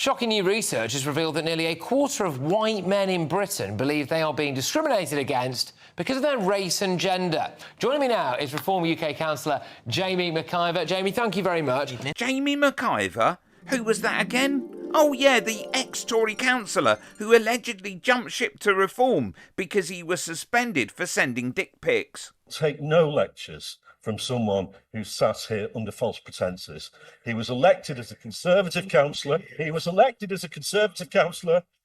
Shocking new research has revealed that nearly a quarter of white men in Britain believe they are being discriminated against because of their race and gender. Joining me now is Reform UK councillor Jaymey McIvor. Jaymey, thank you very much. Jaymey McIvor? Who was that again? Oh yeah, the ex-Tory councillor who allegedly jumped ship to Reform because he was suspended for sending dick pics. Take no lectures from someone who sat here under false pretences. He was elected as a Conservative councillor.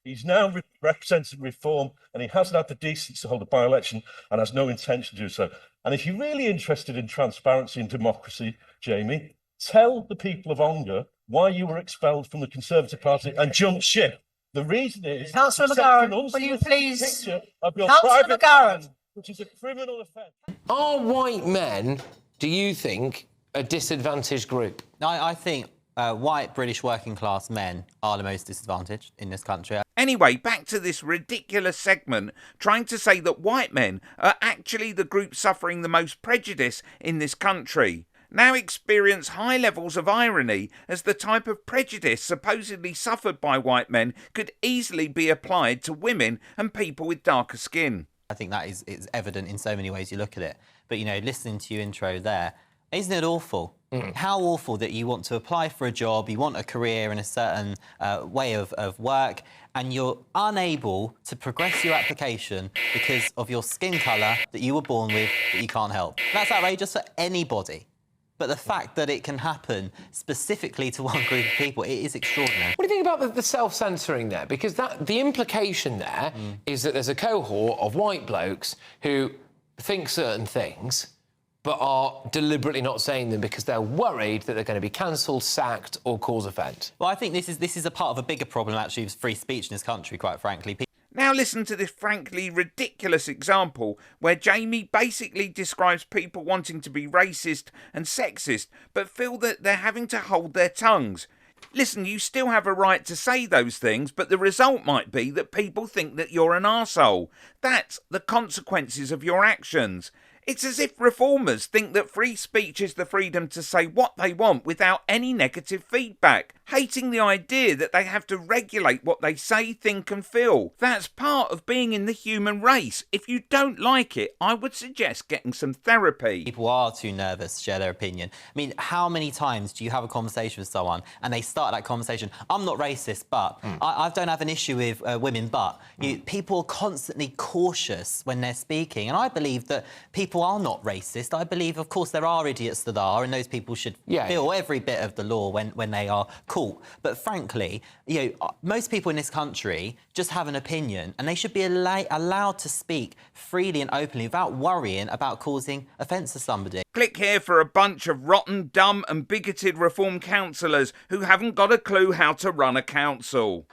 He's now representing Reform, and he hasn't had the decency to hold a by-election and has no intention to do so. And if you're really interested in transparency and democracy, Jaymey, tell the people of Ongar why you were expelled from the Conservative Party and jumped ship. The reason is... Councillor McGarren, will you please... Councillor McGarren, which is a criminal offence. Are white men, do you think, a disadvantaged group? I think white British working class men are the most disadvantaged in this country. Anyway, back to this ridiculous segment trying to say that white men are actually the group suffering the most prejudice in this country. Now experience high levels of irony as the type of prejudice supposedly suffered by white men could easily be applied to women and people with darker skin. I think that is evident in so many ways you look at it. But, you know, listening to your intro there, isn't it awful? How awful that you want to apply for a job, you want a career in a certain way of work, and you're unable to progress your application because of your skin colour that you were born with that you can't help. That's outrageous for anybody. But the fact that it can happen specifically to one group of people, it is extraordinary. What do you think about the self-censoring there? Because the implication there is that there's a cohort of white blokes who think certain things but are deliberately not saying them because they're worried that they're going to be cancelled, sacked or cause offence. Well, I think this is a part of a bigger problem, actually, with free speech in this country, quite frankly. Now listen to this frankly ridiculous example where Jaymey basically describes people wanting to be racist and sexist but feel that they're having to hold their tongues. Listen, you still have a right to say those things, but the result might be that people think that you're an arsehole. That's the consequences of your actions. It's as if reformers think that free speech is the freedom to say what they want without any negative feedback, hating the idea that they have to regulate what they say, think and feel. That's part of being in the human race. If you don't like it, I would suggest getting some therapy. People are too nervous to share their opinion. I mean, how many times do you have a conversation with someone and they start that conversation, I'm not racist, but I don't have an issue with women, but people are constantly cautious when they're speaking. And I believe that people are not racist. I believe, of course, there are idiots that are, and those people should feel every bit of the law when they are caught. But frankly, you know, most people in this country just have an opinion, and they should be allowed to speak freely and openly without worrying about causing offence to somebody. Click here for a bunch of rotten, dumb and bigoted Reform councillors who haven't got a clue how to run a council.